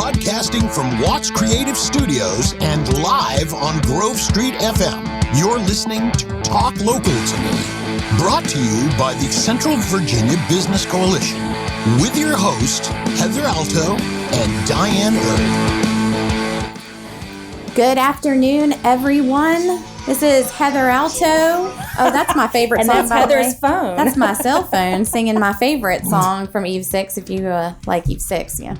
Broadcasting from Watts Creative Studios and live on Grove Street FM. You're listening to Talk Local today. Brought to you by the Central Virginia Business Coalition. With your host, Heather Alto and Diane Erb. Good afternoon, everyone. This is Heather Alto. Oh, that's my favorite and song. And that's Heather's phone. That's my cell phone singing my favorite song from Eve 6. If you like Eve 6, yeah.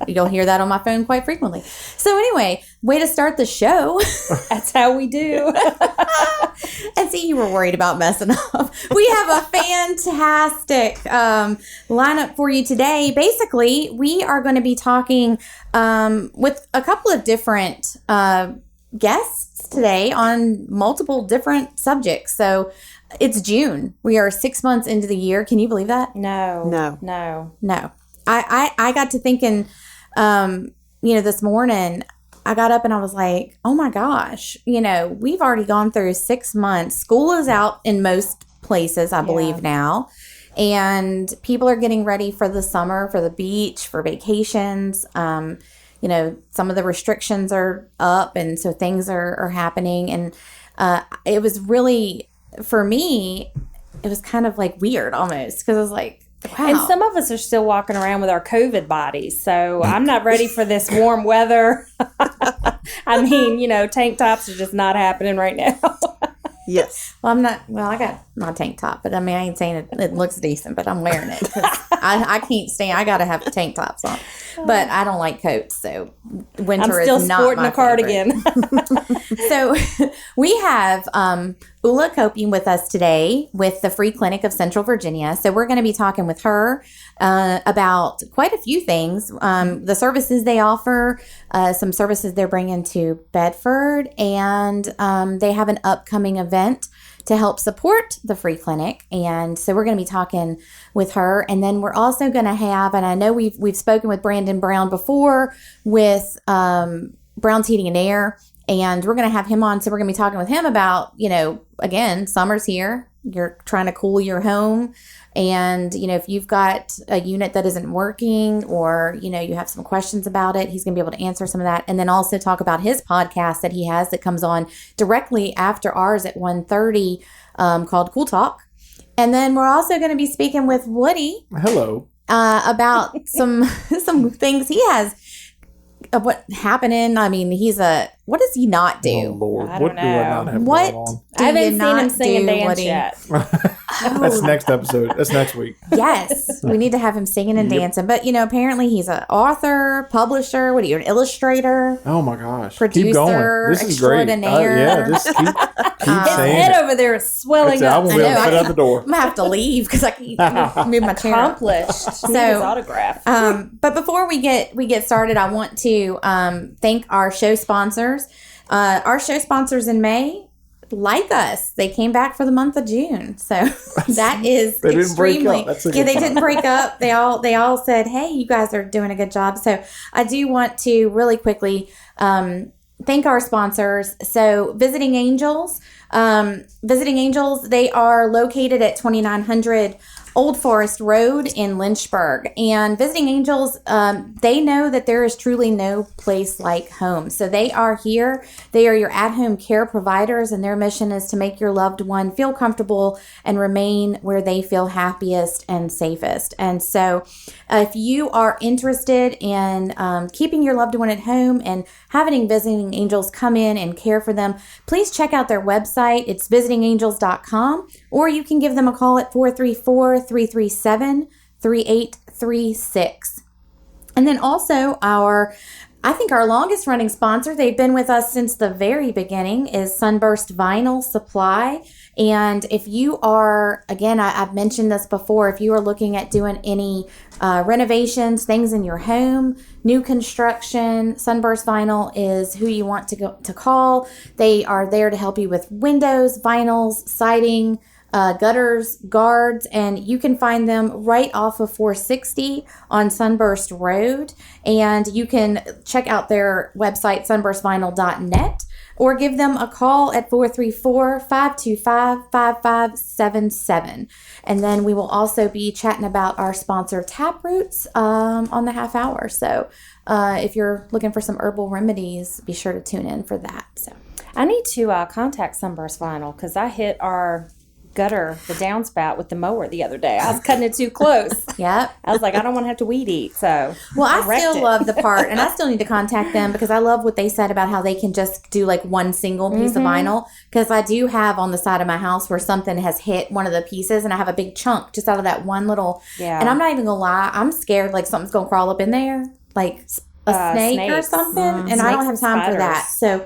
You'll hear that on my phone quite frequently. So anyway, way to start the show. That's how we do. And see, you were worried about messing up. We have a fantastic lineup for you today. Basically, we are going to be talking with a couple of different guests today on multiple different subjects. So it's June. We are 6 months into the year. Can you believe that? No. I got to thinking, this morning I got up and I was like, oh my gosh, we've already gone through 6 months. School is out in most places, I believe now. And people are getting ready for the summer, for the beach, for vacations. Some of the restrictions are up, and so things are happening. And it was really, for me, it was kind of like weird almost, because I was like, wow. And some of us are still walking around with our COVID bodies, so I'm not ready for this warm weather. I mean, tank tops are just not happening right now. Yes. Well, I'm not. Well, I got my tank top, but I mean, I ain't saying it looks decent, but I'm wearing it because I can't stand. I got to have tank tops on, but I don't like coats, so winter is not my favorite. I'm still sporting a cardigan. So we have Ula Copian with us today with the Free Clinic of Central Virginia. So we're going to be talking with her about quite a few things, the services they offer, some services they're bringing to Bedford, and they have an upcoming event to help support the Free Clinic. And so we're going to be talking with her. And then we're also going to have, and I know we've spoken with Brandon Brown before with Brown's Heating and Air, and we're going to have him on. So we're going to be talking with him about, again, summer's here. You're trying to cool your home. And, if you've got a unit that isn't working, or, you have some questions about it, he's going to be able to answer some of that. And then also talk about his podcast that he has that comes on directly after ours at 1:30 called Cool Talk. And then we're also going to be speaking with Woody. Hello. About some things he has. What happening? I mean, what does he not do? Oh, Lord. I don't know. Do I not have what going on? I haven't seen him sing and dance yet. That's next episode. That's next week. Yes, we need to have him singing and dancing. But, apparently he's an author, publisher. What are you, an illustrator? Oh, my gosh. Producer, keep going. This is great. Extraordinaire. Just keep His saying head it. over there is swelling I up. won't be able to fit out the door. I'm going to have to leave because I can't move my chair. Accomplished. So, Need his autograph. But before we get started, I want to thank our show sponsors. Our show sponsors in May, like us, they came back for the month of June. So that is they extremely. Didn't break up. That's a they good didn't break up. They all said, "Hey, you guys are doing a good job." So I do want to really quickly thank our sponsors. So Visiting Angels, they are located at 2900 Old Forest Road in Lynchburg. And Visiting Angels, they know that there is truly no place like home. So they are here. They are your at-home care providers, and their mission is to make your loved one feel comfortable and remain where they feel happiest and safest. And so if you are interested in keeping your loved one at home and having Visiting Angels come in and care for them, please check out their website. It's visitingangels.com, or you can give them a call at 434-337-3836. And then also our longest running sponsor, they've been with us since the very beginning, is Sunburst Vinyl Supply. And if you are, again, I've mentioned this before, if you are looking at doing any renovations, things in your home, new construction, Sunburst Vinyl is who you want to call. They are there to help you with windows, vinyls, siding, gutters, guards, and you can find them right off of 460 on Sunburst Road. And you can check out their website, sunburstvinyl.net. or give them a call at 434-525-5577. And then we will also be chatting about our sponsor Taproots on the half hour. So if you're looking for some herbal remedies, be sure to tune in for that. So I need to contact Sunburst Vinyl because I hit our gutter, the downspout, with the mower the other day. I was cutting it too close. yep. I was like, I don't want to have to weed eat. So Well, I wrecked still it. love the part, and I still need to contact them because I love what they said about how they can just do like one single piece of vinyl. Because I do have on the side of my house where something has hit one of the pieces, and I have a big chunk just out of that one little. Yeah. And I'm not even gonna lie, I'm scared like something's gonna crawl up in there, like a snake or snakes. something, and I don't have Snakes and time for that. So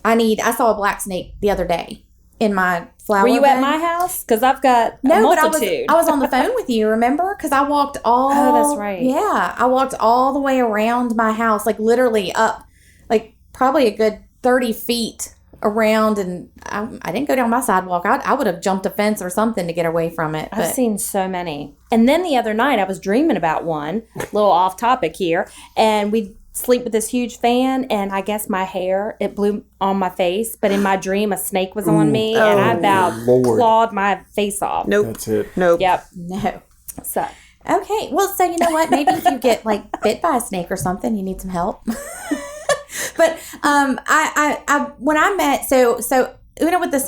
I saw a black snake the other day in my flower Were you bed. at my house? Because I've got a No, but multitude. I was on the phone with you, remember? Because I walked all. Oh, that's right. Yeah, I walked all the way around my house, like literally up, like probably a good 30 feet around, and I didn't go down my sidewalk. I would have jumped a fence or something to get away from it. I've But seen so many. And then the other night I was dreaming about one, a little off topic here, and we sleep with this huge fan, and I guess my hair, it blew on my face, but in my dream a snake was on me, and I about Lord. clawed my face off. Nope. That's it. Nope. Yep. no. So Okay, well, so you know what? Maybe if you get like bit by a snake or something, you need some help. But I when I met so Una with the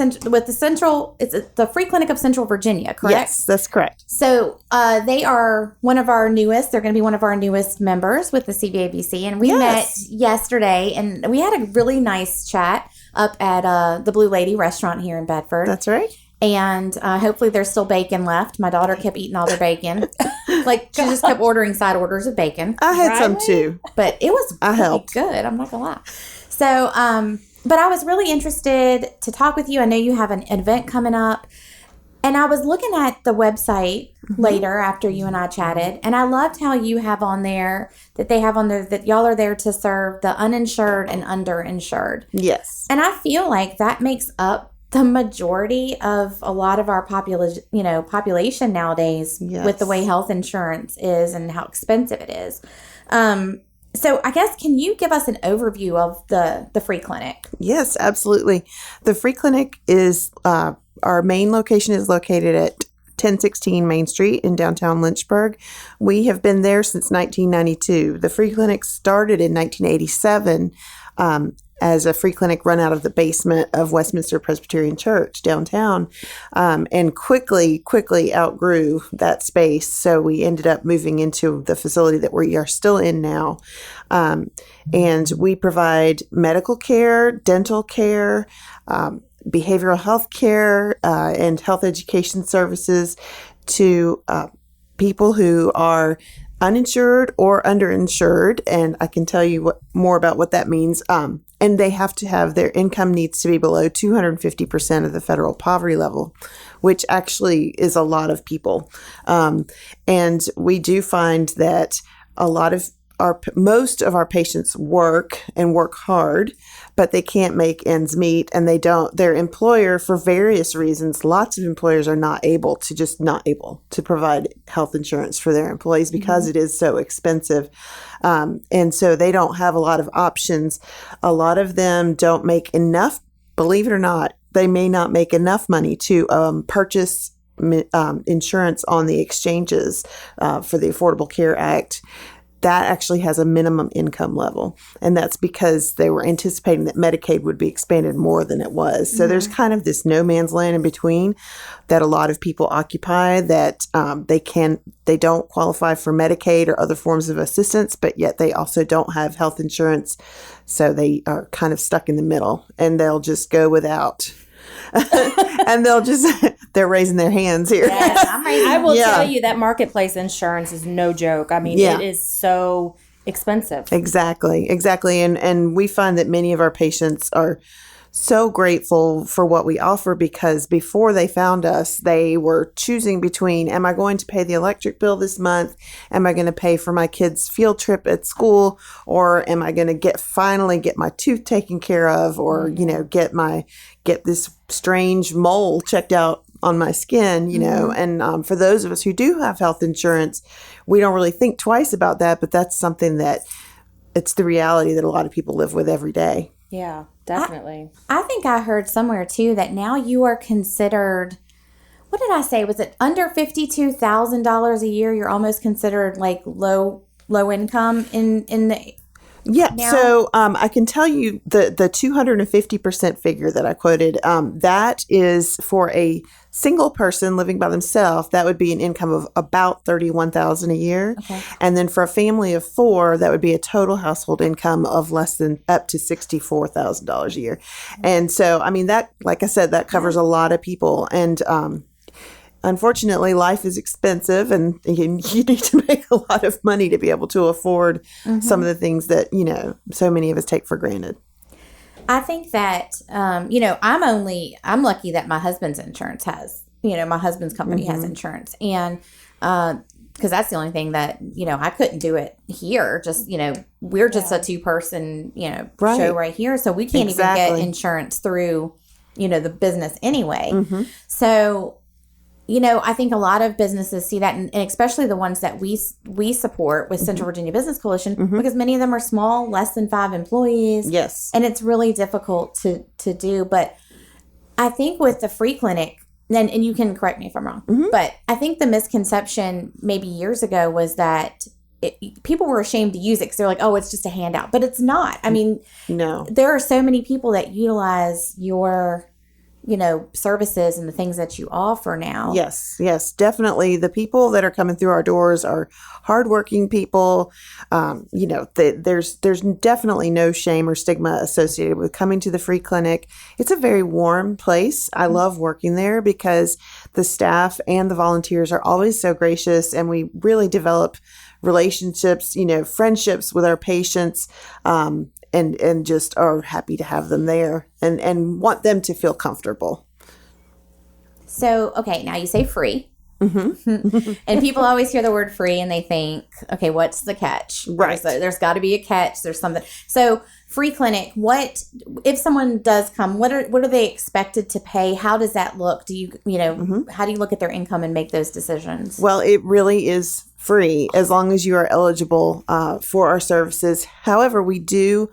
central, it's the Free Clinic of Central Virginia, correct? Yes, that's correct. So they are one of our newest. They're going to be one of our newest members with the CVABC, and we met yesterday, and we had a really nice chat up at the Blue Lady restaurant here in Bedford. That's right. And hopefully there's still bacon left. My daughter kept eating all their bacon. Like she just kept ordering side orders of bacon. I had some Riley? too. But it was I really helped. good. I'm not gonna lie. So, but I was really interested to talk with you. I know you have an event coming up, and I was looking at the website later after you and I chatted, and I loved how you have on there that y'all are there to serve the uninsured and underinsured, Yes. and I feel like that makes up the majority of a lot of our population nowadays Yes. with the way health insurance is and how expensive it is. So I guess, can you give us an overview of the free clinic? Yes, absolutely. The free clinic is our main location is located at 1016 Main Street in downtown Lynchburg. We have been there since 1992. The free clinic started in 1987 as a free clinic run out of the basement of Westminster Presbyterian Church downtown, and quickly outgrew that space. So we ended up moving into the facility that we are still in now. And we provide medical care, dental care, behavioral health care, and health education services to people who are uninsured or underinsured, and I can tell you more about what that means. And they have to have their income needs to be below 250% of the federal poverty level, which actually is a lot of people. And we do find that most of our patients work and work hard, but they can't make ends meet, and their employer, for various reasons, lots of employers are not able to provide health insurance for their employees because it is so expensive. And so they don't have a lot of options. A lot of them don't make enough, believe it or not, they may not make enough money to purchase insurance on the exchanges for the Affordable Care Act. That actually has a minimum income level. And that's because they were anticipating that Medicaid would be expanded more than it was. So there's kind of this no man's land in between that a lot of people occupy, that they don't qualify for Medicaid or other forms of assistance, but yet they also don't have health insurance. So they are kind of stuck in the middle, and they'll just go without. And they're raising their hands here. Yes, I'm raising. I will Yeah. tell you that marketplace insurance is no joke. I mean, Yeah. it is so expensive. Exactly. And we find that many of our patients are so grateful for what we offer, because before they found us, they were choosing between, am I going to pay the electric bill this month? Am I going to pay for my kid's field trip at school? Or am I going to finally get my tooth taken care of, or, get this strange mole checked out on my skin, and for those of us who do have health insurance, we don't really think twice about that, but that's something that it's the reality that a lot of people live with every day. Yeah. definitely. I think I heard somewhere too that now you are considered. What did I say? Was it under $52,000 a year? You're almost considered like low income in the. Yeah, Now- so I can tell you the 250% figure that I quoted, that is for a single person living by themselves, that would be an income of about $31,000 a year. Okay. And then for a family of 4, that would be a total household income of less than up to $64,000 a year. And so, I mean, that, like I said, that covers a lot of people. And unfortunately, life is expensive, and you need to make a lot of money to be able to afford some of the things that, so many of us take for granted. I think that, I'm lucky that my husband's insurance has, my husband's company has insurance. And, because that's the only thing that, I couldn't do it here. Just, we're just a 2-person, Right. show right here. So we can't even Exactly. get insurance through, the business anyway. So, I think a lot of businesses see that, and especially the ones that we support with Central Virginia Business Coalition, because many of them are small, less than 5 employees. Yes. And it's really difficult to do. But I think with the free clinic, and you can correct me if I'm wrong, but I think the misconception maybe years ago was that people were ashamed to use it because they're like, oh, it's just a handout. But it's not. I mean, No. there are so many people that utilize your services and the things that you offer now. Yes, definitely. The people that are coming through our doors are hardworking people. There's definitely no shame or stigma associated with coming to the free clinic. It's a very warm place. I love working there because the staff and the volunteers are always so gracious, and we really develop relationships, friendships with our patients. And just are happy to have them there and want them to feel comfortable. So, okay, now you say free. And people always hear the word free and they think, okay, what's the catch? Right. There's got to be a catch. There's something. So, free clinic, what if someone does come, what are they expected to pay? How does that look? Do you, how do you look at their income and make those decisions? Well, it really is free as long as you are eligible for our services. However, we do,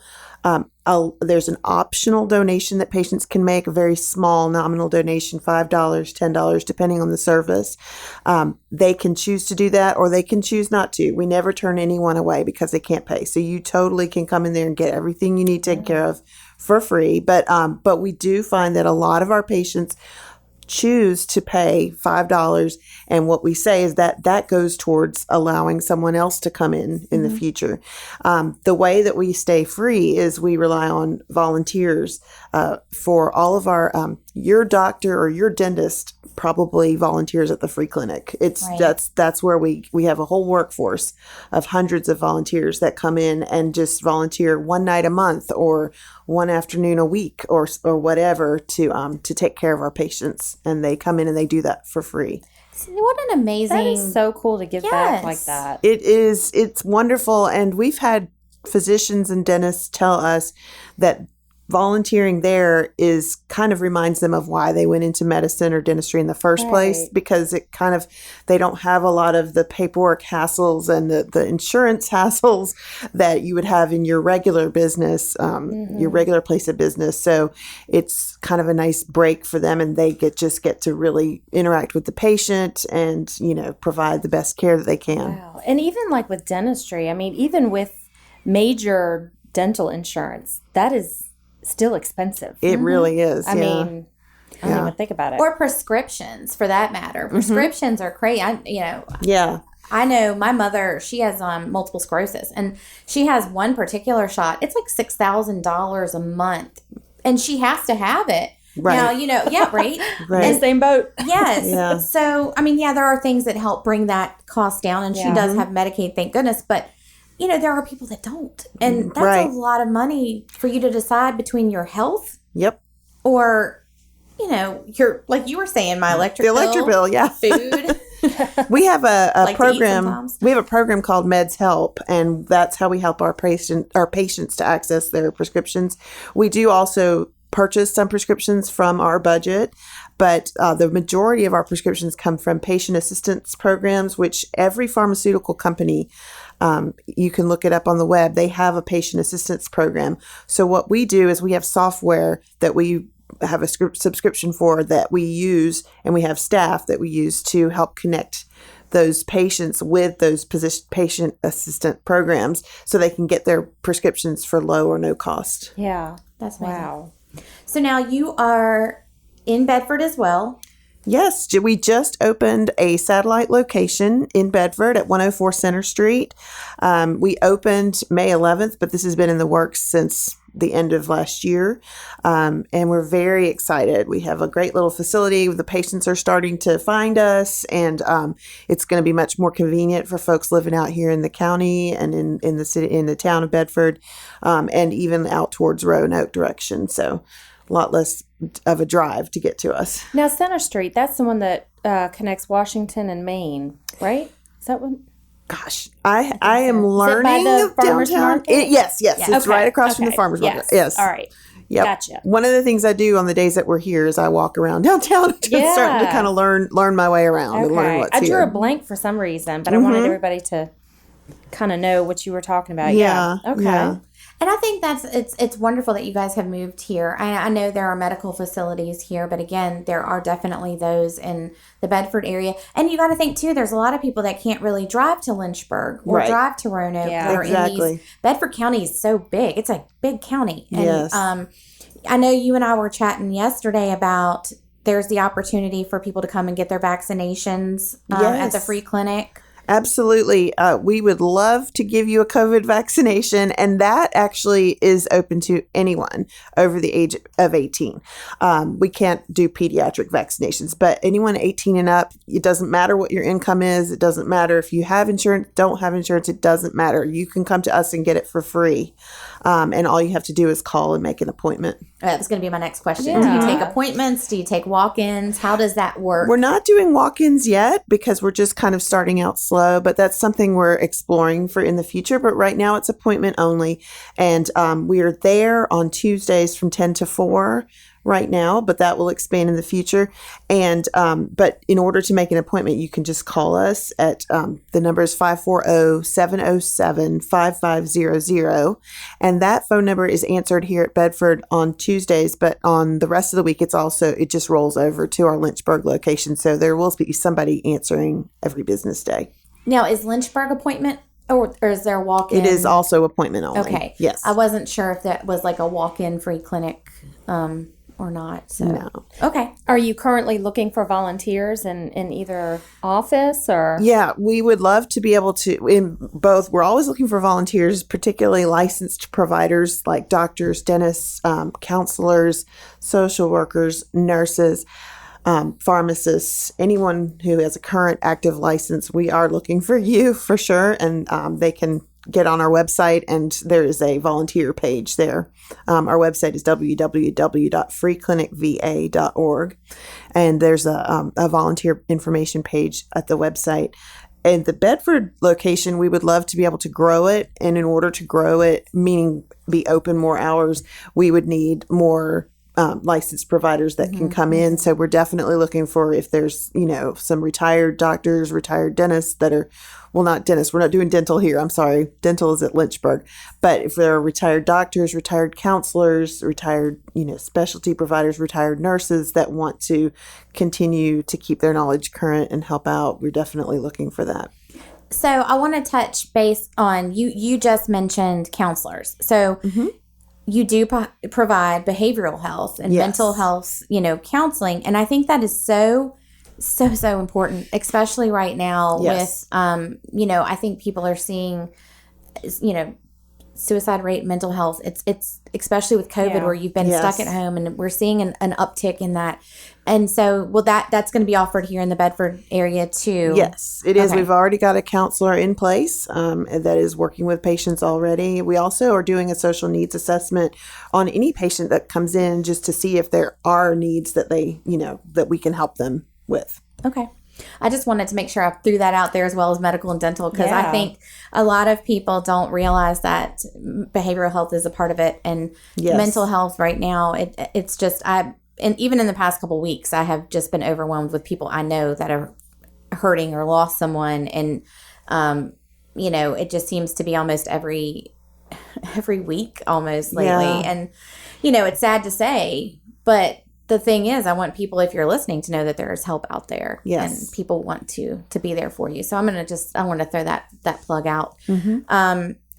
there's an optional donation that patients can make, a very small nominal donation, $5, $10, depending on the service. They can choose to do that, or they can choose not to. We never turn anyone away because they can't pay. So you totally can come in there and get everything you need taken care of for free. But we do find that a lot of our patients choose to pay $5, and what we say is that goes towards allowing someone else to come in the future. The way that we stay free is we rely on volunteers for all of our your doctor or your dentist probably volunteers at the free clinic. That's where we have a whole workforce of hundreds of volunteers that come in and just volunteer one night a month or one afternoon a week or whatever to take care of our patients, and they come in and they do that for free. See, what an amazing. That is so cool to give back like Yes. that. It's wonderful, and we've had physicians and dentists tell us that volunteering there is kind of reminds them of why they went into medicine or dentistry in the first place, Right. because it kind of, they don't have a lot of the paperwork hassles and the insurance hassles that you would have in your regular business, your regular place of business. So it's kind of a nice break for them, and they get to really interact with the patient and, provide the best care that they can. Wow. And even like with dentistry, I mean, even with major dental insurance, that is still expensive. It really is. I mean, I don't even think about it. Or prescriptions, for that matter. Prescriptions are crazy. Yeah. I know my mother, she has multiple sclerosis, and she has one particular shot. It's like $6,000 a month, and she has to have it. Right. Now, yeah, right? Right. The same boat. Yes. Yeah. So, I mean, there are things that help bring that cost down, and she Yeah. does have Medicaid, thank goodness. But, there are people that don't. And that's Right. a lot of money for you to decide between your health Yep. or, your, like you were saying, my electric The electric bill, yeah. food. We have a Like to eat program. sometimes? We have a program called Meds Help, and that's how we help our patients to access their prescriptions. We do also purchase some prescriptions from our budget, but the majority of our prescriptions come from patient assistance programs, which every pharmaceutical company, you can look it up on the web, they have a patient assistance program. So what we do is we have software that we have a subscription for that we use, and we have staff that we use to help connect those patients with those patient assistant programs so they can get their prescriptions for low or no cost. Yeah. That's amazing. Wow. So now you are in Bedford as well. Yes, we just opened a satellite location in Bedford at 104 Center Street. We opened May 11th, but this has been in the works since the end of last year. And we're very excited. We have a great little facility. The patients are starting to find us, and it's going to be much more convenient for folks living out here in the county and in the city, in the town of Bedford, and even out towards Roanoke direction. So a lot less of a drive to get to us. Now, Center Street, that's the one that connects Washington and Maine, right? Is that one? Gosh, I am learning by the farmer's downtown. market? Yes, it's Okay, right across from the okay. farmer's market. Yes. All right. Yep. Gotcha. One of the things I do on the days that we're here is I walk around downtown to start to Yeah. kind of learn my way around and learn Okay. what's I drew here. a blank for some reason, but I wanted everybody to kind of know what you were talking about. Yeah, Okay. yeah. And I think it's wonderful that you guys have moved here. I know there are medical facilities here, but again, there are definitely those in the Bedford area. And you got to think too, there's a lot of people that can't really drive to Lynchburg or Right. drive to Roanoke. Yeah. that are in Exactly. these. Bedford County is so big; it's a big county. And, Yes. I know you and I were chatting yesterday about there's the opportunity for people to come and get their vaccinations at the Yes. free clinic. Absolutely. We would love to give you a COVID vaccination, and that actually is open to anyone over the age of 18. We can't do pediatric vaccinations, but anyone 18 and up, it doesn't matter what your income is. It doesn't matter if you have insurance, don't have insurance. It doesn't matter. You can come to us and get it for free. And all you have to do is call and make an appointment. That's going to be my next question. Do you Yeah. take appointments? Do you take walk-ins? How does that work? We're not doing walk-ins yet because we're just kind of starting out slow, but that's something we're exploring for in the future. But right now it's appointment only. And we are there on Tuesdays from 10 to 4 right now, but that will expand in the future. And but in order to make an appointment, you can just call us at the number is 540-707-5500. And that phone number is answered here at Bedford on Tuesdays, but on the rest of the week, it just rolls over to our Lynchburg location. So there will be somebody answering every business day. Now, is Lynchburg appointment or is there a walk-in? It is also appointment only. Okay. Yes. I wasn't sure if that was like a walk-in free clinic or not. So No. Okay. Are you currently looking for volunteers in either office or? Yeah, we would love to be able to, in both, we're always looking for volunteers, particularly licensed providers like doctors, dentists, counselors, social workers, nurses, pharmacists, anyone who has a current active license. We are looking for you for sure, and they can get on our website, and there is a volunteer page there. Our website is www.freeclinicva.org, and there's a volunteer information page at the website. And the Bedford location, we would love to be able to grow it, and in order to grow it, meaning be open more hours, we would need more licensed providers that can come in. So we're definitely looking for, if there's, some retired doctors, retired dentists that are, well, not dentists. We're not doing dental here. I'm sorry. Dental is at Lynchburg. But if there are retired doctors, retired counselors, retired, specialty providers, retired nurses that want to continue to keep their knowledge current and help out, we're definitely looking for that. So I want to touch base on you just mentioned counselors. So you do provide behavioral health and Yes. mental health, counseling. And I think that is so important, especially right now Yes. with, I think people are seeing, suicide rate, mental health. It's especially with COVID where you've been Yes. stuck at home, and we're seeing an uptick in that. And so, that's going to be offered here in the Bedford area too. Yes, it is. Okay. We've already got a counselor in place that is working with patients already. We also are doing a social needs assessment on any patient that comes in, just to see if there are needs that that we can help them with. Okay. I just wanted to make sure I threw that out there, as well as medical and dental, because I Yeah. think a lot of people don't realize that behavioral health is a part of it, and Yes. mental health right now. It's just and even in the past couple weeks, I have just been overwhelmed with people I know that are hurting or lost someone. And, it just seems to be almost every week almost lately. Yeah. And, it's sad to say, but the thing is, I want people, if you're listening, to know that there is help out there. Yes. And people want to be there for you. So I want to throw that plug out.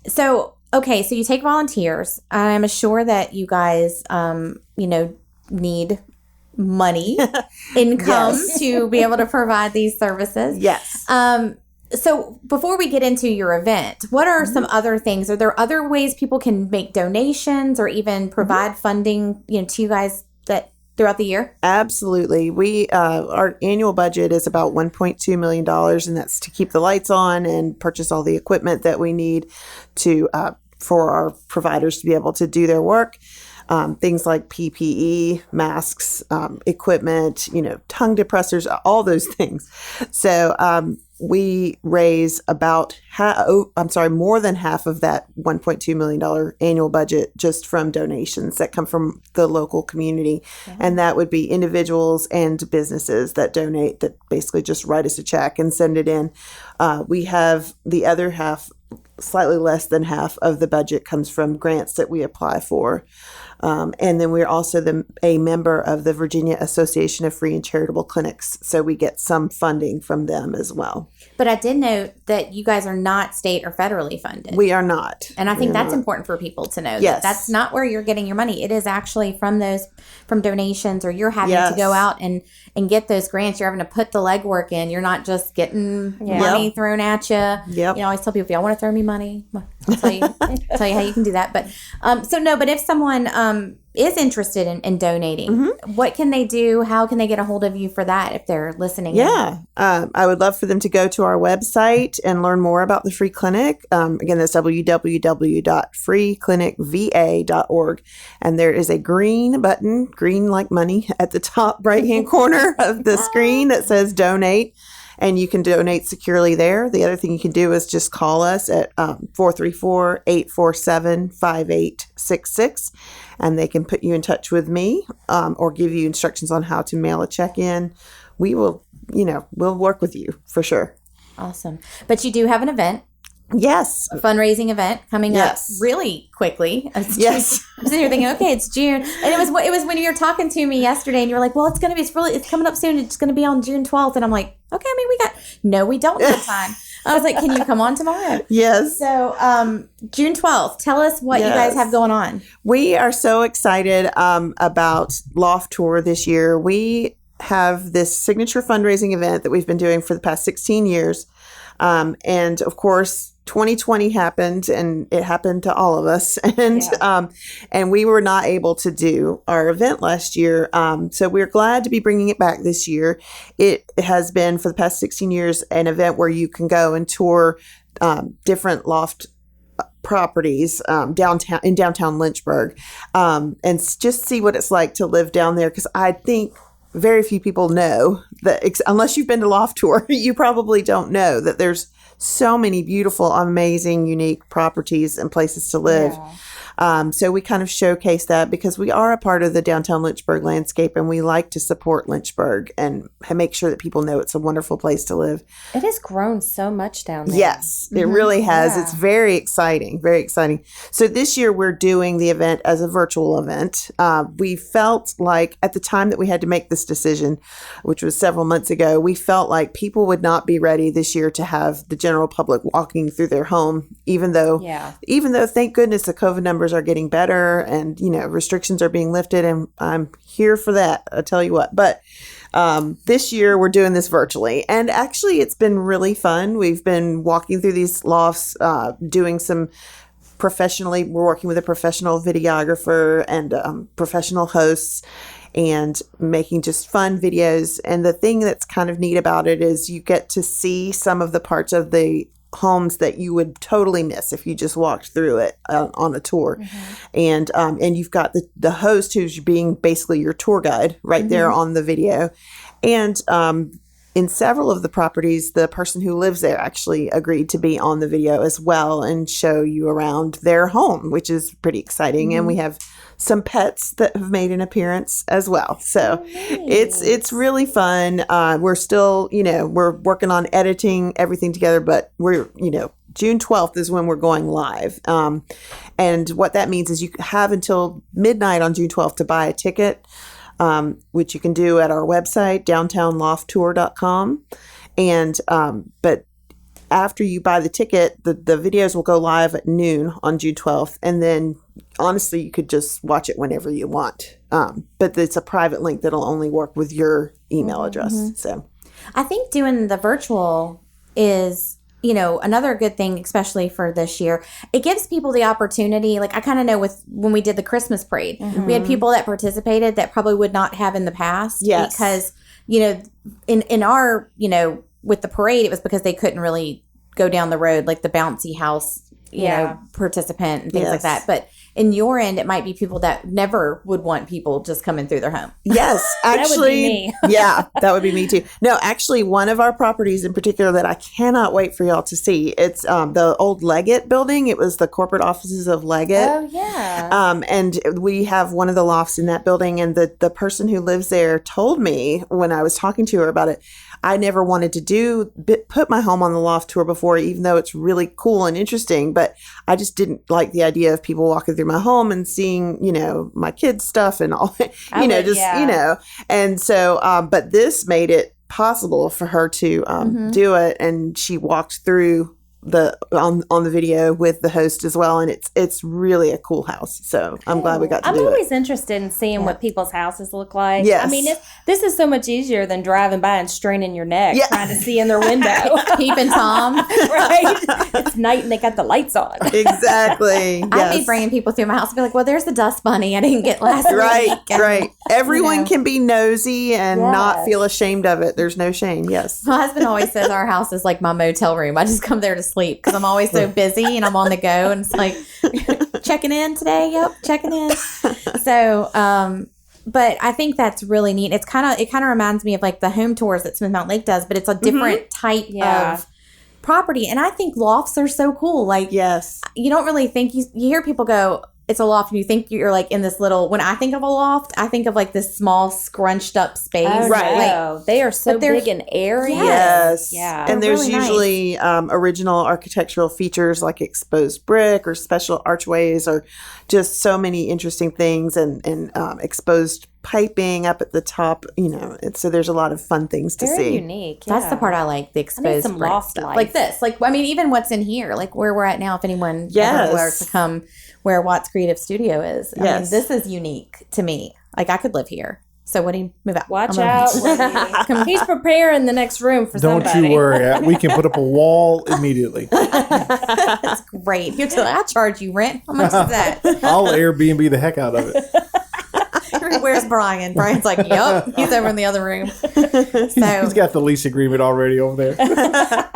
So you take volunteers. I'm sure that you guys, need money, income Yes. to be able to provide these services. Yes. So before we get into your event, what are some other things? Are there other ways people can make donations or even provide funding, to you guys that throughout the year? Absolutely. We our annual budget is about $1.2 million, and that's to keep the lights on and purchase all the equipment that we need to for our providers to be able to do their work. Things like PPE, masks, equipment, tongue depressors, all those things. So we raise about more than half of that $1.2 million annual budget just from donations that come from the local community. And that would be individuals and businesses that donate, that basically just write us a check and send it in. We have the other half, slightly less than half of the budget comes from grants that we apply for. And then we're also a member of the Virginia Association of Free and Charitable Clinics. So we get some funding from them as well. But I did note that you guys are not state or federally funded. We are not. And I think We're that's not. important for people to know. Yes. That's not where you're getting your money. It is actually from donations, or you're having Yes. to go out and get those grants. You're having to put the legwork in. You're not just getting money thrown at you. Yep. I always tell people, if y'all want to throw me money, I'll tell you how you can do that. But but if someone is interested in donating, what can they do? How can they get a hold of you for that if they're listening? Yeah. I would love for them to go to our website and learn more about the free clinic. Again, that's www.freeclinicva.org. And there is a green button, green like money, at the top right-hand corner of the screen that says donate. And you can donate securely there. The other thing you can do is just call us at 434-847-5866. And they can put you in touch with me or give you instructions on how to mail a check in. We will, we'll work with you for sure. Awesome. But you do have an event. Yes. A fundraising event coming Yes. up really quickly. Yes. I'm sitting here thinking, okay, it's June, and it was when you were talking to me yesterday, and you were like, well, it's coming up soon. It's going to be on June 12th, and I'm like, okay, we don't have time. I was like, can you come on tomorrow? Yes. So June 12th, tell us what you guys have going on. We are so excited about Loft Tour this year. We have this signature fundraising event that we've been doing for the past 16 years. And of course, 2020 happened, and it happened to all of us. And we were not able to do our event last year. So we're glad to be bringing it back this year. It has been, for the past 16 years, an event where you can go and tour different loft properties in downtown Lynchburg, and just see what it's like to live down there. Because I think very few people know that, unless you've been to Loft Tour, you probably don't know that there's so many beautiful, amazing, unique properties and places to live. So we kind of showcase that because we are a part of the downtown Lynchburg landscape, and we like to support Lynchburg and make sure that people know it's a wonderful place to live. It has grown so much down there. Yes, it really has. Yeah. It's very exciting, very exciting. So this year we're doing the event as a virtual event. We felt like at the time that we had to make this decision, which was several months ago, we felt like people would not be ready this year to have the general public walking through their home, even though thank goodness the COVID numbers are getting better and, restrictions are being lifted, and I'm here for that. I'll tell you what. But this year we're doing this virtually, and actually it's been really fun. We've been walking through these lofts, doing some professionally. We're working with a professional videographer and professional hosts, and making just fun videos. And the thing that's kind of neat about it is you get to see some of the parts of the homes that you would totally miss if you just walked through it on a tour. And you've got the host who's being basically your tour guide right there on the video. And in several of the properties, the person who lives there actually agreed to be on the video as well and show you around their home, which is pretty exciting. And we have some pets that have made an appearance as well. So it's really fun. We're still, we're working on editing everything together, but we're, June 12th is when we're going live. And what that means is you have until midnight on June 12th to buy a ticket, which you can do at our website, downtownlofttour.com. And, but after you buy the ticket, the videos will go live at noon on June 12th. And then honestly, you could just watch it whenever you want. But it's a private link that'll only work with your email address. So I think doing the virtual is, another good thing, especially for this year. It gives people the opportunity. Like I kind of know when we did the Christmas parade, we had people that participated that probably would not have in the past. Yes. Because, in our, with the parade, it was because they couldn't really go down the road, like the bouncy house, participant and things like that. But in your end, it might be people that never would want people just coming through their home. Yes, actually, That would be me. Yeah, that would be me too. No, actually, one of our properties in particular that I cannot wait for y'all to see. It's the old Leggett building. It was the corporate offices of Leggett. Oh, yeah. And we have one of the lofts in that building. And the person who lives there told me when I was talking to her about it, I never wanted to put my home on the loft tour before, even though it's really cool and interesting. But I just didn't like the idea of people walking through my home and seeing, my kids' stuff and all, And so, but this made it possible for her to do it. And she walked through on the video with the host as well, and it's really a cool house. So I'm glad we got to I'm do always it. interested in seeing what people's houses look like. Yes. I mean, this is so much easier than driving by and straining your neck trying to see in their window. Peeping Tom. Right? It's night and they got the lights on. Exactly. I'd be bringing people through my house and be like, well, there's the dust bunny I didn't get last Right, week. And right. Everyone can be nosy and not Yes. feel ashamed of it. There's no shame. Yes. my husband always says our house is like my motel room. I just come there to sleep because I'm always so busy and I'm on the go, and it's like checking in today. Yep, checking in. So, but I think that's really neat. It kind of reminds me of like the home tours that Smith Mountain Lake does, but it's a different type of property. And I think lofts are so cool. Like, Yes. you don't really think you hear people go, it's a loft, and you think you're like in this little. When I think of a loft, I think of like this small scrunched up space. Oh, Right. no. They are so But they're- big and airy. Yes. Yeah. And They're there's really nice. usually original architectural features like exposed brick or special archways or just so many interesting things and exposed piping up at the top, and so there's a lot of fun things to Very see. unique. That's yeah. the part I like, the exposed some brick loft stuff. life. Like this. Like, I mean, even what's in here, like where we're at now, if anyone Yes. ever were to come where Watts Creative Studio is. I mean, Yes. this is unique to me. Like, I could live here. So when do you move out? Watch I'm out. moving. He's preparing the next room for Don't somebody. you worry. We can put up a wall immediately. That's great. You're telling, I charge you rent. How much is that? I'll Airbnb the heck out of it. Where's Brian? Brian's like, yup. He's over in the other room. He's So got the lease agreement already over there.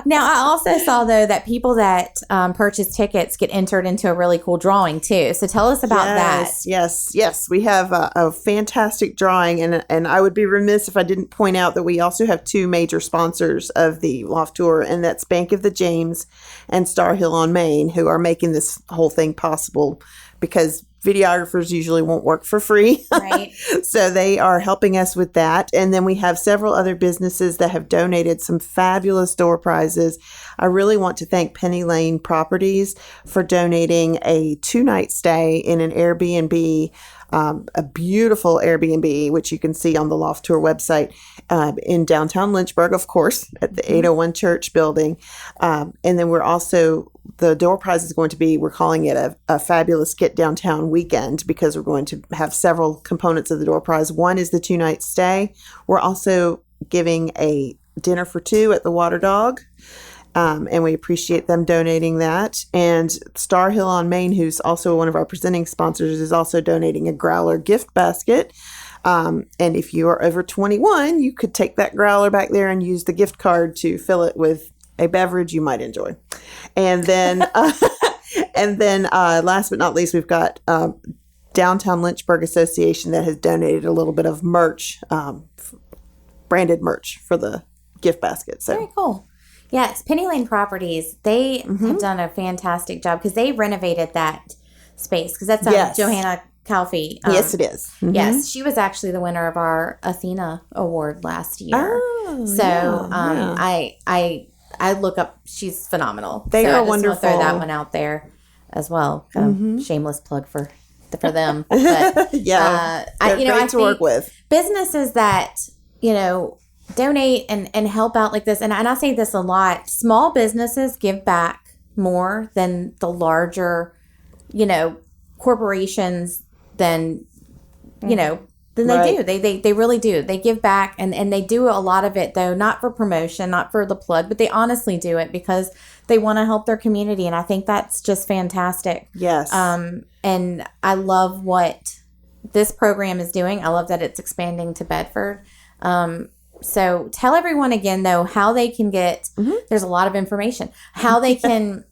now I also saw though that people that purchase tickets get entered into a really cool drawing too. So tell us about that. Yes. We have a fantastic drawing, and I would be remiss if I didn't point out that we also have two major sponsors of the Loft Tour, and that's Bank of the James and Star Hill on Main, who are making this whole thing possible because videographers usually won't work for free. Right. So they are helping us with that. And then we have several other businesses that have donated some fabulous door prizes. I really want to thank Penny Lane Properties for donating a 2-night stay in an Airbnb, a beautiful Airbnb, which you can see on the Loft Tour website, in downtown Lynchburg, of course, at the 801 Church building. And then we're also, the door prize is going to be, we're calling it a fabulous Get Downtown weekend because we're going to have several components of the door prize. One is the 2-night stay. We're also giving a dinner for 2 at the Water Dog. And we appreciate them donating that. And Star Hill on Main, who's also one of our presenting sponsors, is also donating a Growler gift basket. And if you are over 21, you could take that Growler back there and use the gift card to fill it with a beverage you might enjoy. And then, last but not least, we've got Downtown Lynchburg Association that has donated a little bit of merch, branded merch for the gift basket. So Very cool. Yes, Penny Lane Properties, they have done a fantastic job because they renovated that space because that's Yes. Johanna Calfee. yes, it is. Mhm. Yes, she was actually the winner of our Athena Award last year. Oh, So yeah. I look up. She's phenomenal. They so are I just wanna wonderful. Throw that one out there as well. Shameless plug for them. But Yeah, I they're great to work with. businesses that donate and help out like this, and I say this a lot. Small businesses give back more than the larger, corporations than than they Right. do. They really do. They give back and they do a lot of it though, not for promotion, not for the plug, but they honestly do it because they want to help their community. And I think that's just fantastic. Yes. And I love what this program is doing. I love that it's expanding to Bedford. So tell everyone again though, how they can get, there's a lot of information, how they can,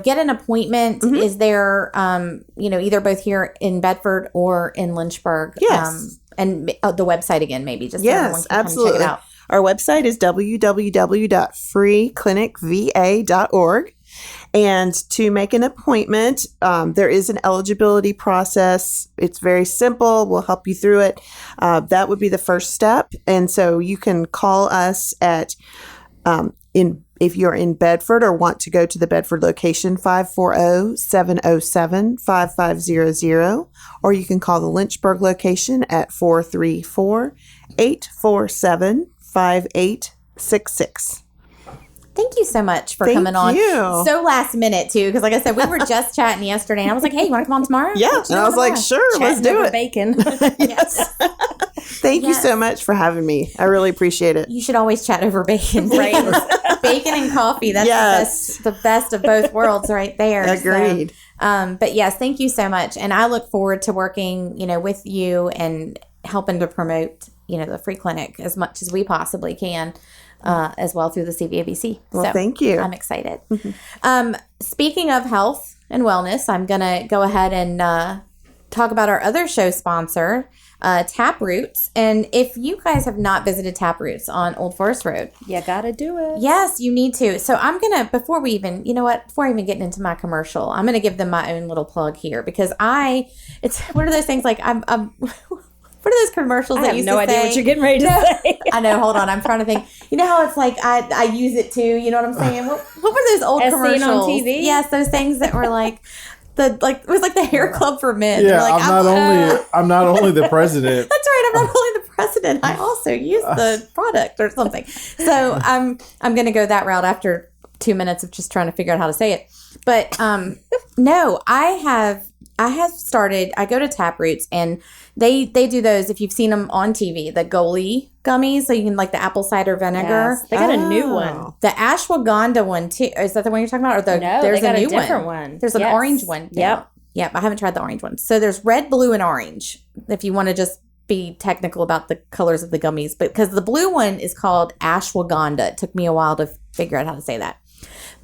get an appointment. Is there, either both here in Bedford or in Lynchburg? Yes. And the website again, maybe just so everyone Yes, can come absolutely. check it out. Our website is www.freeclinicva.org. And to make an appointment, there is an eligibility process. It's very simple. We'll help you through it. That would be the first step. And so you can call us at, if you're in Bedford or want to go to the Bedford location, 540-707-5500, or you can call the Lynchburg location at 434-847-5866. Thank you so much for Thank coming on. you. So last minute too, because like I said, we were just chatting yesterday, and I was like, "Hey, you want to come on tomorrow?" Yeah, and I was like, sure, let's Chatting do over it. bacon. Yes. Thank you Yes. so much for having me. I really appreciate it. You should always chat over bacon. Bacon and coffee. That's Yes. the best of both worlds right there. Agreed. So, but yes, thank you so much. And I look forward to working, with you and helping to promote, the free clinic as much as we possibly can, as well through the CVABC. Well, thank you. I'm excited. Speaking of health and wellness, I'm going to go ahead and talk about our other show sponsor, Taproots. And if you guys have not visited Taproots on Old Forest Road, You gotta do it. yes, you need to. So I'm going to, before I even get into my commercial, I'm going to give them my own little plug here because it's one of those things like I'm what are those commercials I that have used no to idea say? what you're getting ready to say. I know. Hold on. I'm trying to think. You know how it's like I use it too. You know what I'm saying? What were those old As seen on commercials? TV? Yes, those things that were like it was like the hair club for men. Yeah, They're like, I'm not only the president. That's right. I'm not only the president. I also use the product or something. So I'm going to go that route after 2 minutes of just trying to figure out how to say it. But no, I have started. I go to Taproots and they do those. If you've seen them on TV, the Goalie gummies, so you can like the apple cider vinegar. Yes, they got a new one. Oh. The ashwagandha one too. Is that the one you're talking about? Or No, there's they got a new a different one. There's an Yes. orange one. Yep. Yep. I haven't tried the orange one. So there's red, blue, and orange. If you want to just be technical about the colors of the gummies, but because the blue one is called ashwagandha. It took me a while to figure out how to say that.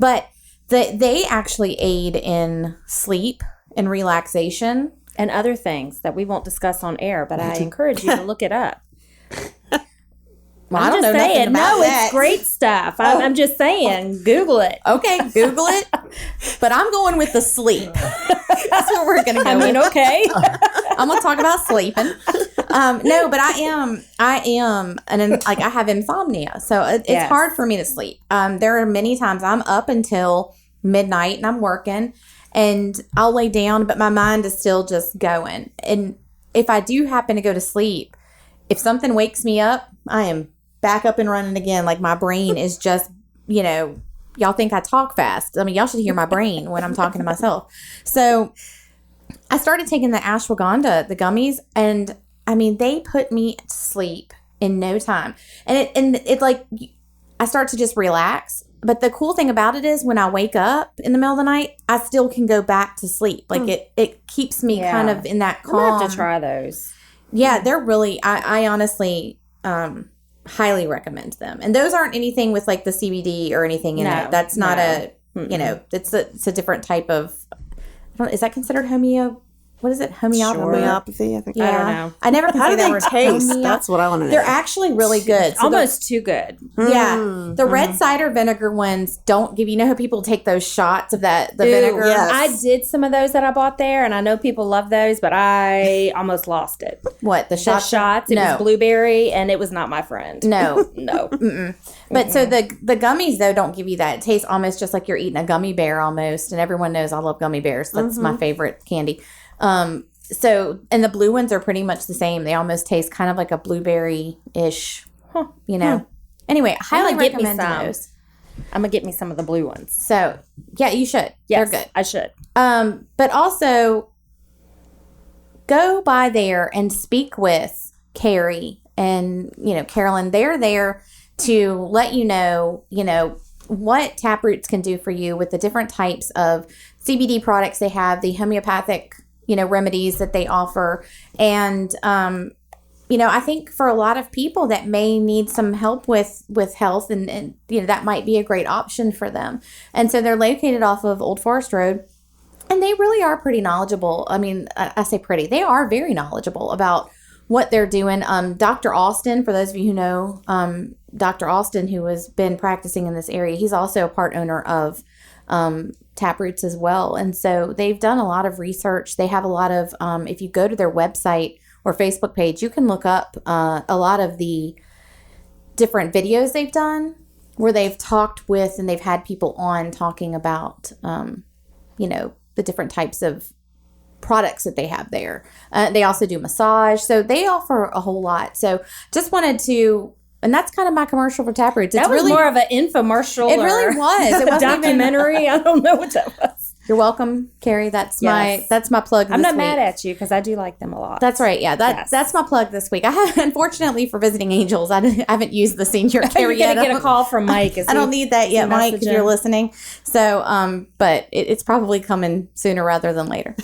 But they actually aid in sleep and relaxation. And other things that we won't discuss on air, but I encourage you to look it up. Well, I I'm don't just know nothing saying, about no, that. it's great stuff. I'm just saying, Google it. Okay, Google it. But I'm going with the sleep. That's what we're going to go I mean, with. okay. I'm going to talk about sleeping. No, but I am, and like I have insomnia, so it's Yes. hard for me to sleep. There are many times I'm up until midnight and I'm working, and I'll lay down, but my mind is still just going. And if I do happen to go to sleep, if something wakes me up, I am back up and running again. Like my brain is just, y'all think I talk fast. I mean, y'all should hear my brain when I'm talking to myself. So I started taking the ashwagandha, the gummies, and I mean, they put me to sleep in no time. And it like, I start to just relax. But the cool thing about it is when I wake up in the middle of the night, I still can go back to sleep. Like it keeps me Yeah. kind of in that I'm calm. gonna have to try those. Yeah, they're really, I honestly highly recommend them. And those aren't anything with like the CBD or anything in No, it. That's not no. it's a different type of, is that considered homeopathic? what is it? Homeopathy. Sure. Homeopathy, I think. Yeah. I don't know. I never can How say do that they word. taste? Homeo- That's what I want to know. They're actually really good. So Almost too good. yeah, Mm, the red cider vinegar ones don't give. You know how people take those shots of the vinegar. yes. I did some of those that I bought there, and I know people love those, but I almost lost it. What the The shots? shots, it No. was blueberry, and it was not my friend. No. No. But so the gummies though don't give you that. It tastes almost just like you're eating a gummy bear almost. And everyone knows I love gummy bears. That's my favorite candy. So and the blue ones are pretty much the same. They almost taste kind of like a blueberry ish. You know. Anyway, I highly gonna get me recommend some. those. I'm going to get me some of the blue ones. So yeah, you should. Yes, They're good. I should. But also go by there and speak with Carrie and, Carolyn. They're there to let you know, what Taproots can do for you with the different types of CBD products they have, the homeopathic, remedies that they offer. And, I think for a lot of people that may need some help with health and that might be a great option for them. And so they're located off of Old Forest Road. And they really are pretty knowledgeable. I mean, I say pretty. They are very knowledgeable about what they're doing. Dr. Austin, for those of you who know, Dr. Austin, who has been practicing in this area, he's also a part owner of Taproots as well. And so they've done a lot of research. They have a lot of, if you go to their website or Facebook page, you can look up a lot of the different videos they've done where they've talked with and they've had people on talking about, the different types of products that they have there. They also do massage. So they offer a whole lot. So just wanted to, and that's kind of my commercial for Taproots. That was more of an infomercial. It really was. It wasn't even- documentary. I don't know what that was. You're welcome, Carrie. That's Yes. my plug. I'm this not mad week. at you because I do like them a lot. That's right. Yeah, Yes. that's my plug this week. I have, unfortunately for Visiting Angels, I haven't used the senior You're Carrie yet. going to get a call from Mike. I don't need that yet, Mike, if message you're him? listening. So, but it's probably coming sooner rather than later.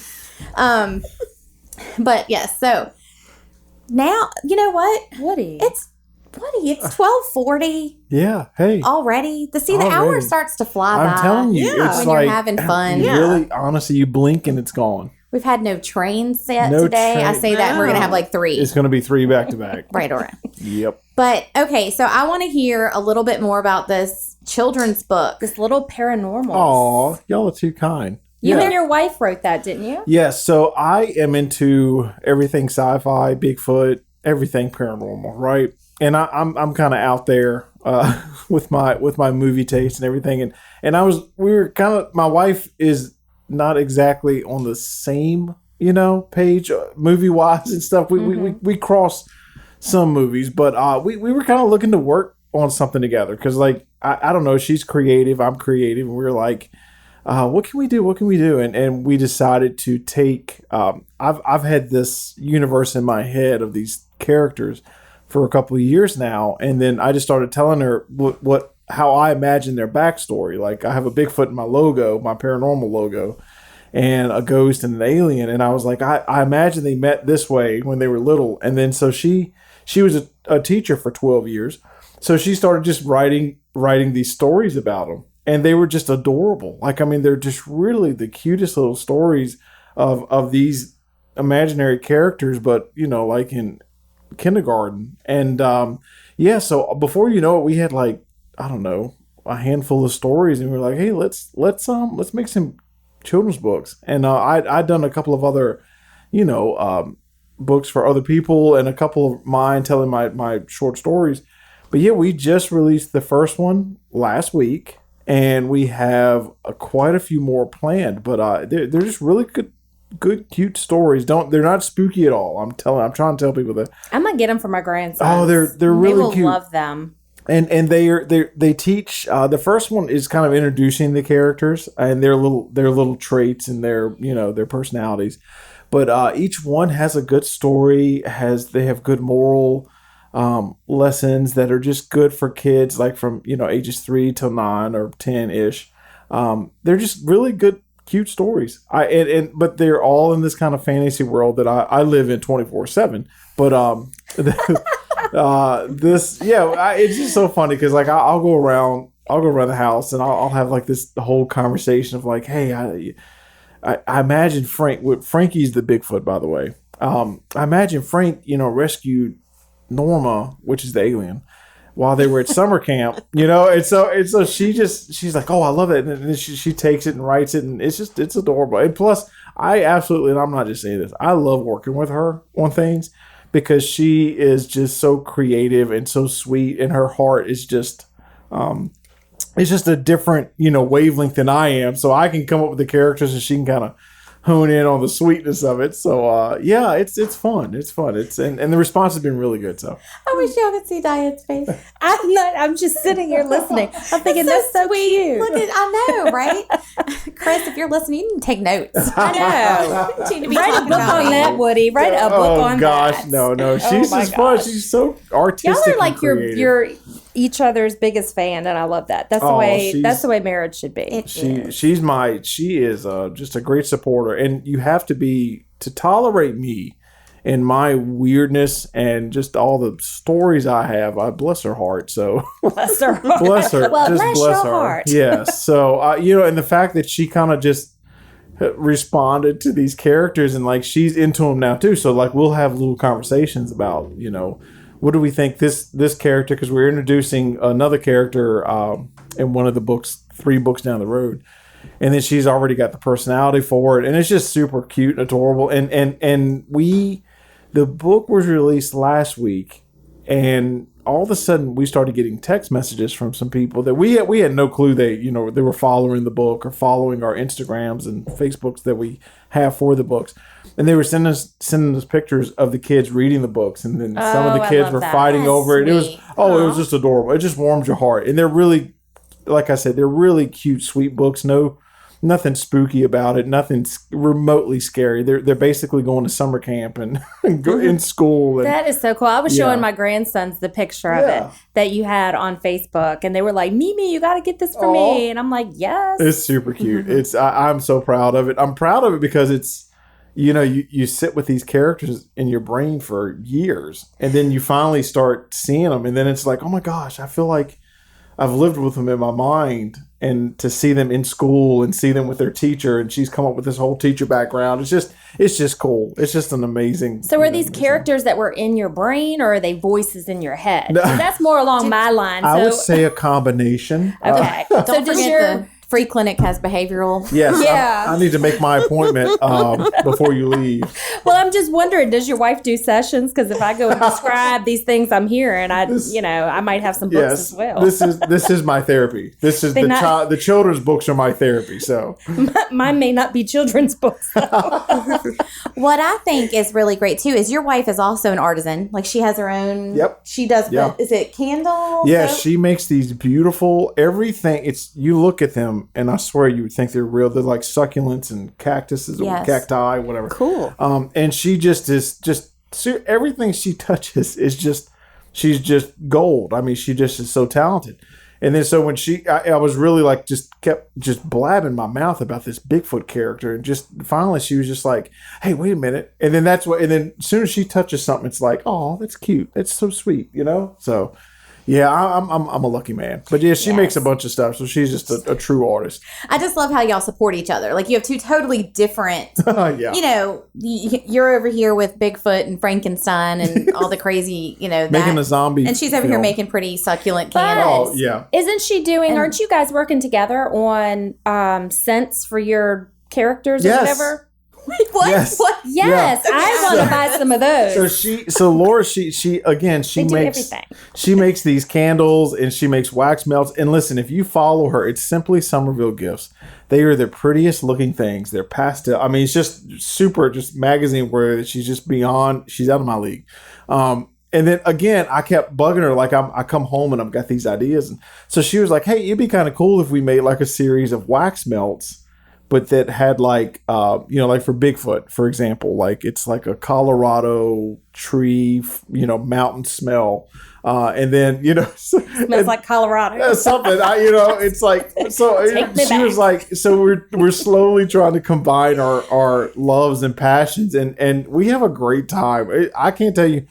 But yes, so now, you know what? Woody. It's 12:40 Yeah. Hey. already. The hour Already. starts to fly by. I'm telling you, Yeah. it's When like you're having fun. you really, honestly, you blink and it's gone. We've had no trains yet No today. I train. say that and we're gonna have like 3 It's going to be 3 back to back. right around. Yep. But okay, so I want to hear a little bit more about this children's book. This little paranormal. Aw, y'all are too kind. You Yeah. and your wife wrote that, didn't you? Yes, so I am into everything sci-fi, Bigfoot, everything paranormal, right? And I'm kind of out there with my movie taste and everything. And we were kind of, my wife is not exactly on the same page movie wise and stuff. We cross some movies, but we were kind of looking to work on something together because like I don't know, she's creative, I'm creative, and we were like, what can we do? And we decided to take. I've had this universe in my head of these characters for a couple of years now, and then I just started telling her how I imagine their backstory. Like I have a Bigfoot in my logo, my paranormal logo, and a ghost and an alien, and I was like, I imagine they met this way when they were little, and then so she was a teacher for 12 years, so she started just writing these stories about them. And they were just adorable. Like, I mean, they're just really the cutest little stories of these imaginary characters, but, like in kindergarten. And, so before you know it, we had like, I don't know, a handful of stories. And we were like, hey, let's make some children's books. And I'd done a couple of other, books for other people and a couple of mine telling my short stories. But yeah, we just released the first one last week. And we have quite a few more planned, but they're just really good, cute stories. They're not spooky at all. I'm trying to tell people that. I'm gonna get them for my grandson. Oh, they're really They will cute. love them. And they teach. The first one is kind of introducing the characters and their little traits and their personalities. But each one has a good story. They have good moral lessons that are just good for kids, like from ages 3 till 9 or 10-ish. They're just really good, cute stories. But they're all in this kind of fantasy world that I live in 24/7. But it's just so funny because like I'll go around the house and I'll have like this whole conversation of like, hey, I imagine Frankie's the Bigfoot, by the way. I imagine Frank, rescued Norma, which is the alien, while they were at summer camp, and so she's like, oh, I love it. And then she takes it and writes it, and it's adorable. And plus, and I'm not just saying this, I love working with her on things because she is just so creative and so sweet, and her heart is just, it's just a different, wavelength than I am. So I can come up with the characters and she can kind of hone in on the sweetness of it. So yeah, it's fun. It's fun. And the response has been really good. So I wish y'all could see Diane's face. I'm just sitting here listening. I'm thinking that's so cute. Look at, I know, right? Chris, if you're listening, you need to take notes. I know. You need to be Write a talking book about on me. that, Woody. Write a book on gosh, that. no. She's my just fun. gosh. She's so artistic. Y'all are like and creative. you're each other's biggest fan, and I love that. That's the way marriage should be. She is just a great supporter, and you have to tolerate me and my weirdness and just all the stories I have. I bless her heart. So Bless her heart. bless her. Well, just bless bless your her. heart. Yes. So and the fact that she kind of just responded to these characters and like she's into them now too. So like we'll have little conversations about what do we think this character, because we're introducing another character in one of the books 3 books down the road, and then she's already got the personality for it, and it's just super cute and adorable. And the book was released last week, and all of a sudden we started getting text messages from some people that we had no clue they were following the book or following our Instagrams and Facebooks that we have for the books. And they were sending us pictures of the kids reading the books, and then some of the I kids love were that. fighting That's over it. It was sweet. it was just adorable. It just warms your heart, and they're really, like I said, they're really cute, sweet books. Nothing spooky about it. Nothing remotely scary. They're basically going to summer camp and go in school. And, That is so cool. I was showing Yeah. my grandsons the picture of Yeah. it that you had on Facebook, and they were like, Mimi, you got to get this for Aw. me. And I'm like, yes. It's super cute. I'm so proud of it. I'm proud of it because it's, you sit with these characters in your brain for years, and then you finally start seeing them, and then it's like, oh my gosh, I feel like I've lived with them in my mind, and to see them in school and see them with their teacher, and she's come up with this whole teacher background. It's just cool. It's just an amazing. So are these characters that were in your brain, or are they voices in your head? No. 'Cause that's more along my line. I So, would say a combination. okay. Don't So does forget your the free clinic has behavioral. Yes, Yeah. I need to make my appointment before you leave. well, I'm just wondering, does your wife do sessions? Because if I go and describe these things I'm hearing, I might have some books Yes, as well. this is my therapy. This is the children's books are my therapy. So Mine may not be children's books. What I think is really great too is your wife is also an artisan. Like she has her own. Yep. She does. Yeah. Is it candles? yeah, soap? she makes these beautiful everything. It's you look at them and I swear you would think they're real. They're like succulents and cactuses or Yes. cacti, whatever. Cool. And she just is everything she touches is just she's just gold. I mean, she just is so talented. And then so when I was really like kept blabbing my mouth about this Bigfoot character, and just finally she was just like, "Hey, wait a minute!" And then and then as soon as she touches something, it's like, "Oh, that's cute. That's so sweet," So. Yeah, I'm a lucky man. But yeah, she makes a bunch of stuff, so she's just a true artist. I just love how y'all support each other. Like you have 2 totally different. Yeah. You're over here with Bigfoot and Frankenstein and all the crazy. Making a zombie. And she's over here film. making pretty succulent But- candles. Oh, yeah. Isn't she doing? Aren't you guys working together on scents for your characters or Yes. whatever? What? Yes. What? Yes, I want to buy some of those. So Laura, she They do makes everything. she makes these candles and she makes wax melts. And listen, if you follow her, it's Simply Somerville Gifts. They are the prettiest looking things. They're pastel. I mean, it's just super, just magazine where she's just beyond. She's out of my league. And then again, I kept bugging her like I come home and I've got these ideas, and so she was like, "Hey, it'd be kind of cool if we made like a series of wax melts." But that had like, like for Bigfoot, for example, like it's like a Colorado tree, mountain smell. And then, Smells like Colorado. something, it's like, so Take me she back. was like, so we're slowly trying to combine our loves and passions, and we have a great time. I can't tell you,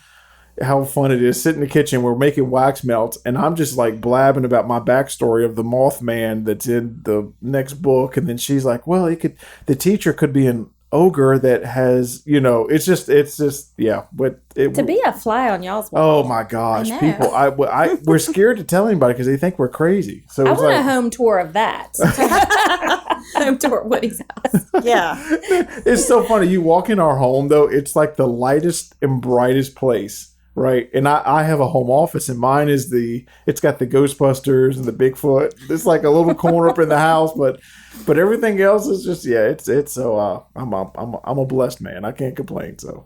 how fun it is. Sit in the kitchen, we're making wax melts, and I'm just like blabbing about my backstory of the Mothman that's in the next book, and then she's like, well, the teacher could be an ogre that has, it's just yeah, but To be a fly on y'all's oh wall. my gosh, I know. people, we're scared to tell anybody because they think we're crazy. So I it's want like, a home tour of that. Home tour at Woody's house. Yeah. it's so funny. You walk in our home though, it's like the lightest and brightest place. Right. And I have a home office, and mine is it's got the Ghostbusters and the Bigfoot. It's like a little corner up in the house, but everything else is just, yeah, it's so, I'm a blessed man. I can't complain. So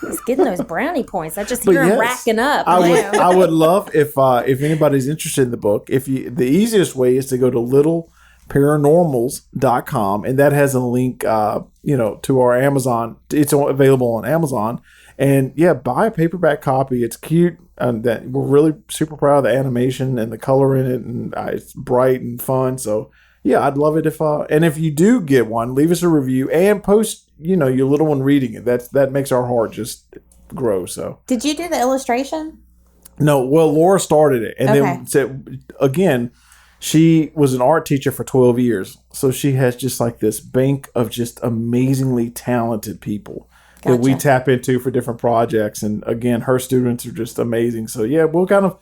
Just getting those brownie points. I just But hear them yes, racking up. I would love if anybody's interested in the book, the easiest way is to go to littleparanormals.com, and that has a link, to our Amazon. It's available on Amazon. And yeah, buy a paperback copy. It's cute, and that we're really super proud of the animation and the color in it, and it's bright and fun. So yeah, I'd love it if you do get one, leave us a review and post, your little one reading it. That makes our heart just grow. So Did you do the illustration? no, well, Laura started it, and Okay. then said again. She was an art teacher for 12 years, so she has just like this bank of just amazingly talented people that we Gotcha. tap into for different projects. And again, her students are just amazing. So yeah, we'll kind of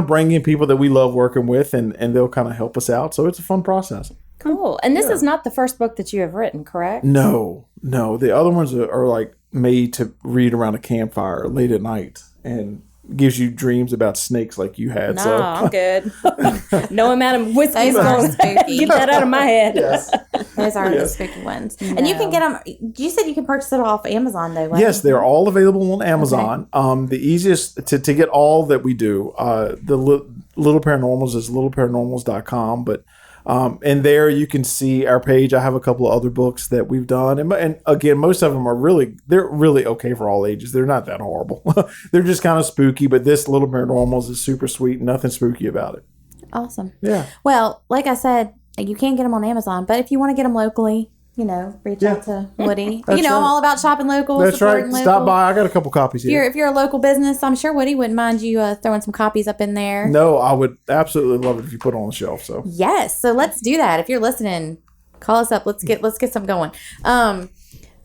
bring in people that we love working with, and they'll kind of help us out. So it's a fun process. Cool. And this is not the first book that you have written, correct? No, the other ones are like made to read around a campfire late at night, and gives you dreams about snakes like you had. No, So I'm good. No amount of whiskey Those are going spooky. get that out of my head. Those are the Yes. spooky ones. And you can get them. You said you can purchase it off Amazon, though, right? yes, they're all available on Amazon. The easiest to get all that we do, Little Paranormals is littleparanormals.com. But and there you can see our page. I have a couple of other books that we've done, and again, most of them they're really okay for all ages. They're not that horrible. They're just kind of spooky. But this Little Paranormals is super sweet. Nothing spooky about it. Awesome. Yeah. Well, like I said, you can get them on Amazon, but if you want to get them locally, reach out to Woody. That's I'm right. all about shopping local. That's right. supporting local. Stop by. I got a couple copies here. If you're a local business, I'm sure Woody wouldn't mind you throwing some copies up in there. No, I would absolutely love it if you put it on the shelf. So Yes, so let's do that. If you're listening, call us up. Let's get some going.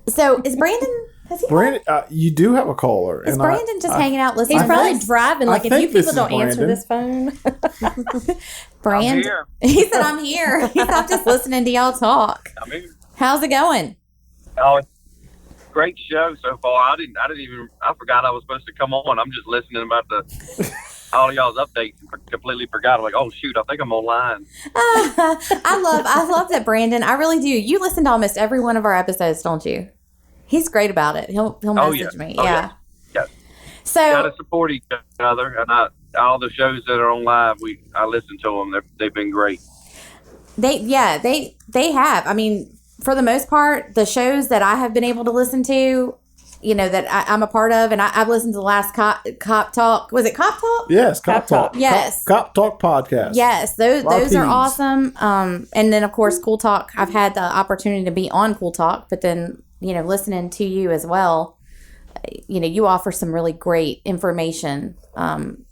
So is Brandon? Has he? Brandon, you do have a caller. Is Brandon just hanging out listening? He's to probably us? driving. Like, I if you think this people is don't answer Brandon. this phone, Brandon. I'm here. He said, "I'm here." He's not just listening to y'all talk. I mean, How's it going? oh, great show so far. I forgot I was supposed to come on. I'm just listening about all of y'all's updates and completely forgot. I'm like, oh shoot, I think I'm online. I love that, Brandon. I really do. You listen to almost every one of our episodes, don't you? He's great about it. He'll Oh, message yeah. me. Oh, yeah. yeah. So Gotta support each other, and all the shows that are on live, I listen to them. They've been great. they have. I mean, for the most part, the shows that I have been able to listen to, that I'm a part of, and I've listened to the last Cop Talk. Was it Cop Talk? Yes, Cop Cop Talk. Talk. Yes. Cop Talk podcast. Yes, those are RPs. awesome. And then of course, Cool Talk. I've had the opportunity to be on Cool Talk, but then listening to you as well. You offer some really great information, and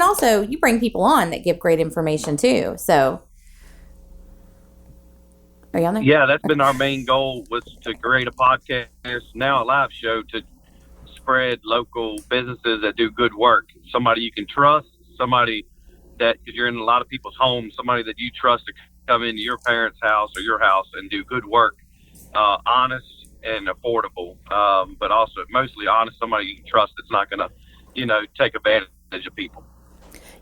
also you bring people on that give great information too. So, are you on there? Yeah, that's been our main goal, was to create a podcast, now a live show, to spread local businesses that do good work. Somebody you can trust, somebody that, because you're in a lot of people's homes, somebody that you trust to come into your parents' house or your house and do good work, honest and affordable, but also mostly honest, somebody you can trust that's not going to, take advantage of people.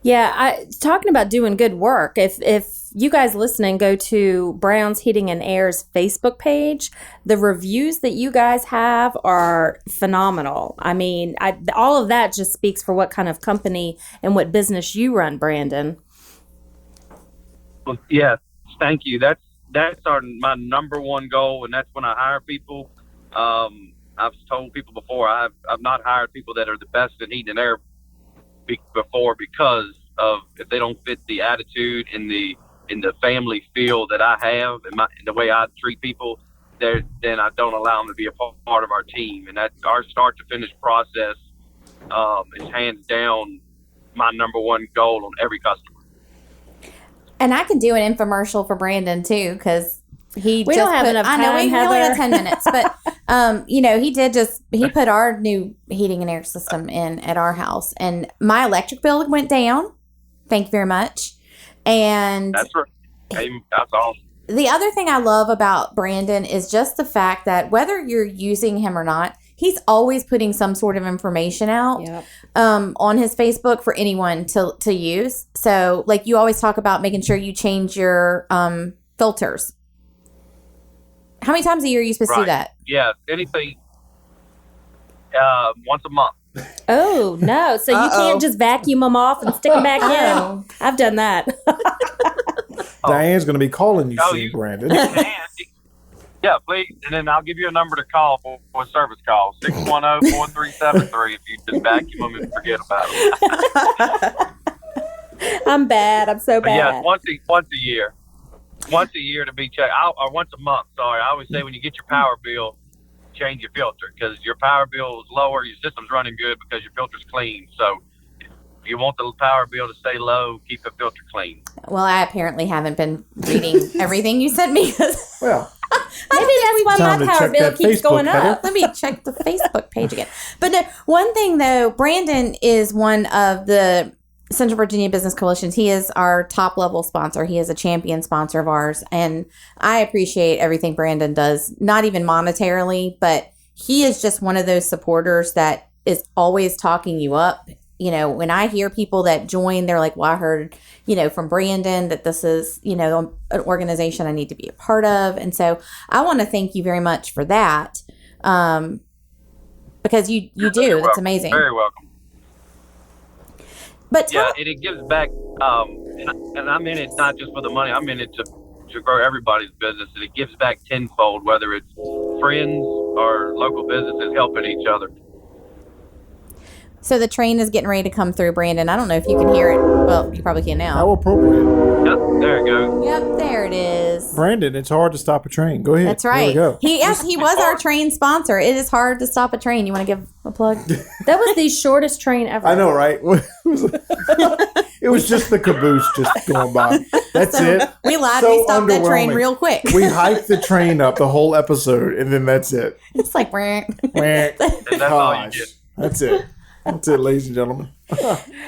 yeah. Talking about doing good work. If you guys listening go to Brown's Heating and Air's Facebook page, the reviews that you guys have are phenomenal. I mean, all of that just speaks for what kind of company and what business you run, Brandon. Well, yeah, thank you. That's my number one goal, and that's when I hire people. I've told people before, I've not hired people that are the best in heating and air before, because of, if they don't fit the attitude in the family feel that I have and the way I treat people, then I don't allow them to be a part of our team. And that our start to finish process is hands down my number one goal on every customer. And I can do an infomercial for Brandon too, because we don't have enough I know time, we only Heather. got 10 minutes, but he put our new heating and air system in at our house, and my electric bill went down. Thank you very much. And That's right. Hey, that's awesome. the other thing I love about Brandon is just the fact that whether you're using him or not, he's always putting some sort of information out Yep. on his Facebook for anyone to use. So, like, you always talk about making sure you change your filters. How many times a year are you supposed to do Right. that? Yeah, anything once a month. Oh, no. So you Uh-oh. can't just vacuum them off and stick them back Oh. in. I've done that. Diane's going to be calling you Oh, soon, you- Brandon. Yeah, please. And then I'll give you a number to call for a service call, 610-4373, if you just vacuum them and forget about them. I'm bad. I'm so But yeah, bad. once a year. Once a year to be checked. Or once a month, sorry. I always say when you get your power bill, change your filter, because your power bill is lower, your system's running good because your filter's clean. So if you want the power bill to stay low, keep the filter clean. Well, I apparently haven't been reading everything you sent me. Maybe that's why Time my to power check bill that keeps Facebook, going Heather. up. Let me check the Facebook page again. But no, one thing though, Brandon is one of the Central Virginia Business Coalitions. He is our top level sponsor. He is a champion sponsor of ours. And I appreciate everything Brandon does, not even monetarily, but he is just one of those supporters that is always talking you up. You know, when I hear people that join, they're like, well, I heard, from Brandon that this is, an organization I need to be a part of. And so I want to thank you very much for that. Because you You're do. very That's welcome. amazing. Very welcome. But tell, Yeah, and it gives back, and I'm in it not just for the money. I'm in it to grow everybody's business, and it gives back tenfold, whether it's friends or local businesses helping each other. so the train is getting ready to come through, Brandon. I don't know if you can hear it. Well, you probably can now. How appropriate. Yep, there it goes. Yep, there it is. Brandon, it's hard to stop a train. Go ahead. That's There we right. go. He was our train sponsor. It is hard to stop a train. You want to give a plug? That was the shortest train ever. I know, right? It was just the caboose just going by. That's So it. we lied. So We stopped that train underwhelming. real quick. We hiked the train up the whole episode, and then that's it. It's like, Wah. And that's all you Gosh. get. That's it. That's it, ladies and gentlemen.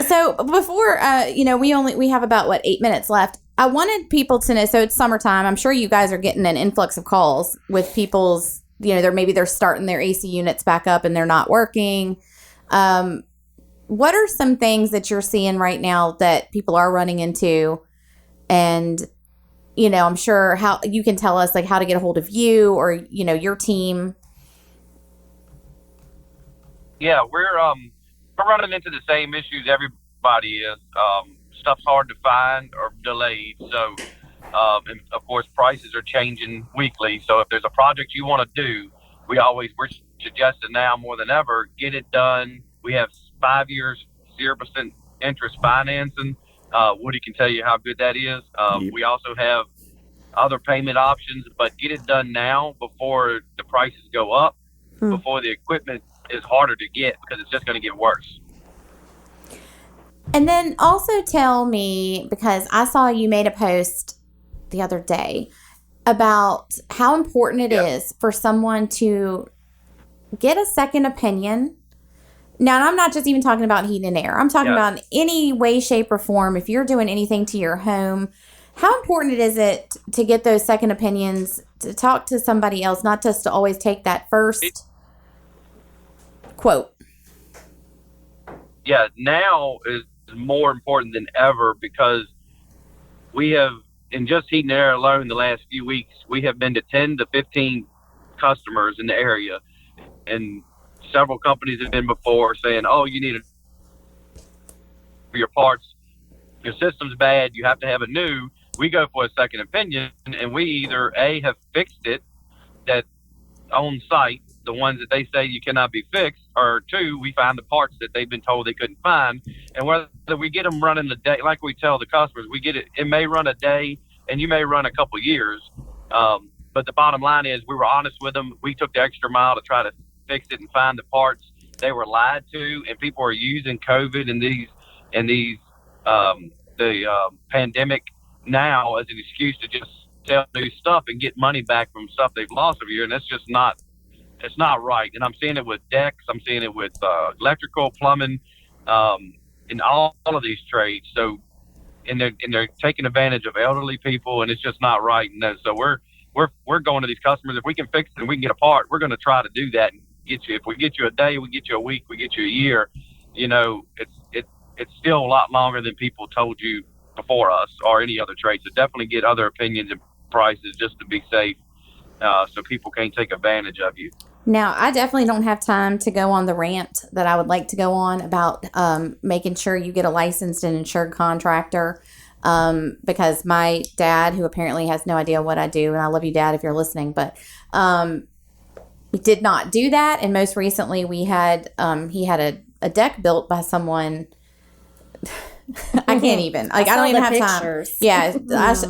so before, we have about 8 minutes left. I wanted people to know. So it's summertime. I'm sure you guys are getting an influx of calls with people's. They're starting their AC units back up and they're not working. What are some things that you're seeing right now that people are running into? And, I'm sure how you can tell us how to get a hold of you or, your team. Yeah, we're running into the same issues everybody is. Stuff's hard to find or delayed. So, and of course, prices are changing weekly. So if there's a project you want to do, we're suggesting now more than ever, get it done. We have 5 years, 0% interest financing. Woody can tell you how good that is. Yep. We also have other payment options, but get it done now before the prices go up, before the equipment is harder to get, because it's just going to get worse. And then also tell me, because I saw you made a post the other day about how important it is for someone to get a second opinion. Now, I'm not just even talking about heat and air. I'm talking about in any way, shape, or form. If you're doing anything to your home, how important is it to get those second opinions, to talk to somebody else, not just to always take that first quote? Yeah, now is more important than ever, because we have, in just heat and air alone, the last few weeks, we have been to 10 to 15 customers in the area, and several companies have been before saying, oh, you need for your parts, your system's bad, you have to have a new. We go for a second opinion, and we either A, have fixed it that on site, the ones that they say you cannot be fixed, or 2, we find the parts that they've been told they couldn't find. And whether we get them running the day, like we tell the customers, we get it may run a day and you may run a couple years. But the bottom line is we were honest with them. We took the extra mile to try to fix it and find the parts. they were lied to, and people are using COVID and the pandemic now as an excuse to just sell new stuff and get money back from stuff they've lost over a year, and that's just not. It's not right. And I'm seeing it with decks. I'm seeing it with electrical, plumbing, in all of these trades. So, and they're taking advantage of elderly people, and it's just not right. And so we're going to these customers. If we can fix it and we can get a part, we're going to try to do that and get you. If we get you a day, we get you a week, we get you a year. You know, it's still a lot longer than people told you before us or any other trade. So definitely get other opinions and prices just to be safe. So people can't take advantage of you. Now, I definitely don't have time to go on the rant that I would like to go on about making sure you get a licensed and insured contractor, because my dad, who apparently has no idea what I do, and I love you, Dad, if you're listening, but we did not do that. And most recently, we had he had a deck built by someone. I can't even. Like, I don't even have pictures. time. Yeah,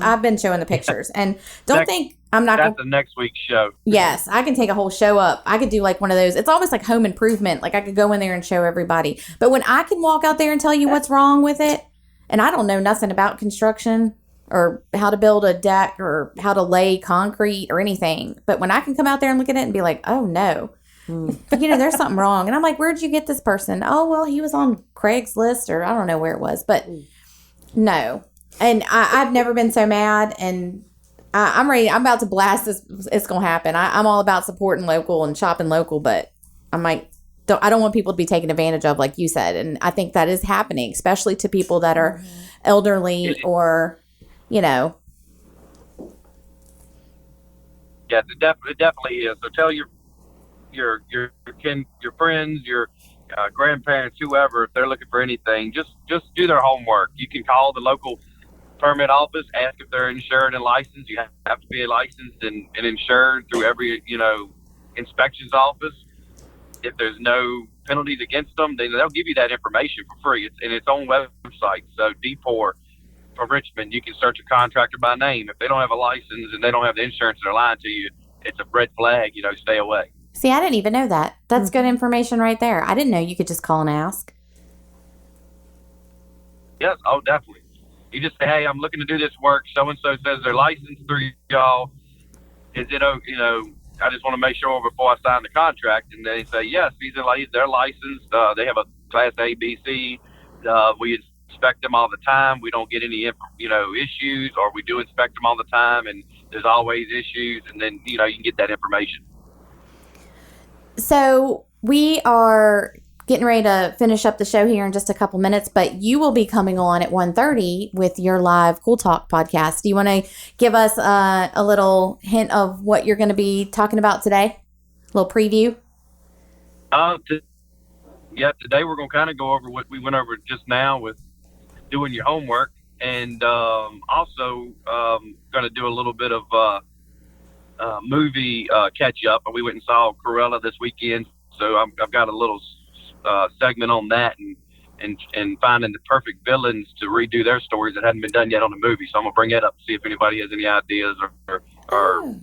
I've been showing the pictures. And don't think I'm not That's going the next week's show. Yes, I can take a whole show up. I could do like one of those. It's almost like home improvement. Like I could go in there and show everybody. But when I can walk out there and tell you what's wrong with it, and I don't know nothing about construction or how to build a deck or how to lay concrete or anything. But when I can come out there and look at it and be like, oh no, there's something wrong. And I'm like, where'd you get this person? Oh, well, he was on Craigslist or I don't know where it was, but no. And I've never been so mad, and I'm ready. I'm about to blast this. It's going to happen. I'm all about supporting local and shopping local, but I don't want people to be taken advantage of, like you said. And I think that is happening, especially to people that are elderly or, Yeah, it definitely is. So tell your friends, your grandparents, whoever, if they're looking for anything, just do their homework. You can call the local permit office, ask if they're insured and licensed. You have to be licensed and insured through every inspections office. If there's no penalties against them, they'll give you that information for free. It's in its own website. So D4 from Richmond, you can search a contractor by name. If they don't have a license and they don't have the insurance and they're lying to you, it's a red flag. Stay away. See, I didn't even know that. That's good information right there. I didn't know you could just call and ask. Yes, oh, definitely. You just say, hey, I'm looking to do this work. So-and-so says they're licensed through y'all. Is it, I just want to make sure before I sign the contract. And they say, yes, they're licensed. They have a class A, B, C. We inspect them all the time. We don't get any, issues, or we do inspect them all the time. And there's always issues. And then, you can get that information. So we are getting ready to finish up the show here in just a couple minutes, but you will be coming on at 1:30 with your live Cool Talk podcast. Do you want to give us a little hint of what you're going to be talking about today? A little preview? Today we're going to kind of go over what we went over just now with doing your homework, and also going to do a little bit of movie catch up. We went and saw Cruella this weekend, so I've got a little segment on that and finding the perfect villains to redo their stories that hadn't been done yet on the movie. So I'm gonna bring that up to see if anybody has any ideas or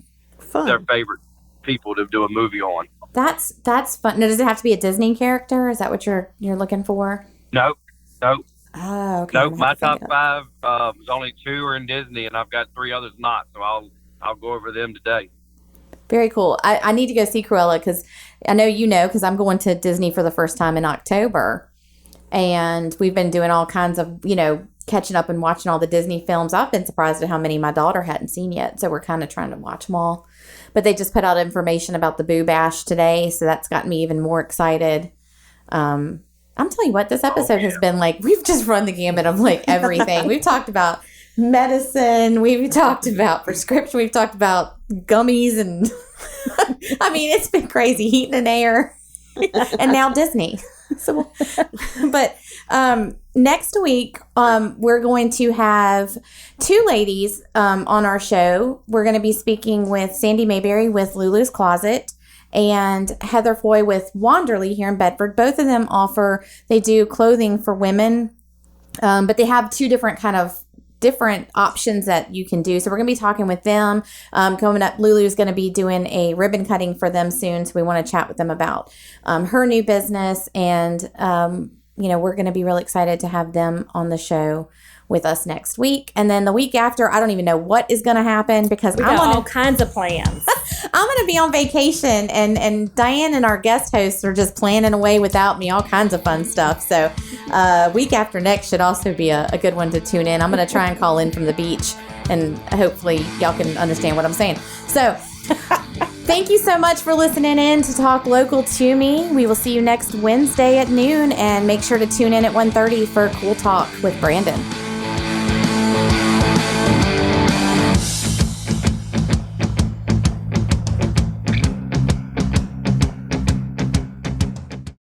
their favorite people to do a movie on. That's fun. Now, does it have to be a Disney character? Is that what you're looking for? No. Oh, okay. No, my top 5 is only 2 are in Disney, and I've got 3 others not. So I'll go over them today. Very cool. I need to go see Cruella because I know because I'm going to Disney for the first time in October. And we've been doing all kinds of, catching up and watching all the Disney films. I've been surprised at how many my daughter hadn't seen yet. So we're kind of trying to watch them all. But they just put out information about the Boo Bash today. So that's got me even more excited. I'm telling you what, this episode has been like, we've just run the gamut of like everything. We've talked about medicine, we've talked about prescription, we've talked about gummies, and I mean, it's been crazy, heat and air, and now Disney. So, but next week, we're going to have 2 ladies on our show. We're going to be speaking with Sandy Mayberry with Lulu's Closet and Heather Foy with Wanderly here in Bedford. Both of them they do clothing for women, but they have 2 different kind of different options that you can do. So we're going to be talking with them. Coming up, Lulu's going to be doing a ribbon cutting for them soon. So we want to chat with them about her new business. And, we're going to be really excited to have them on the show with us next week. And then the week after, I don't even know what is going to happen because We got all kinds of plans. I'm going to be on vacation, and Diane and our guest hosts are just planning away without me, all kinds of fun stuff. So week after next should also be a good one to tune in. I'm going to try and call in from the beach, and hopefully y'all can understand what I'm saying. So thank you so much for listening in to Talk Local to Me. We will see you next Wednesday at noon, and make sure to tune in at 1:30 for Cool Talk with Brandon.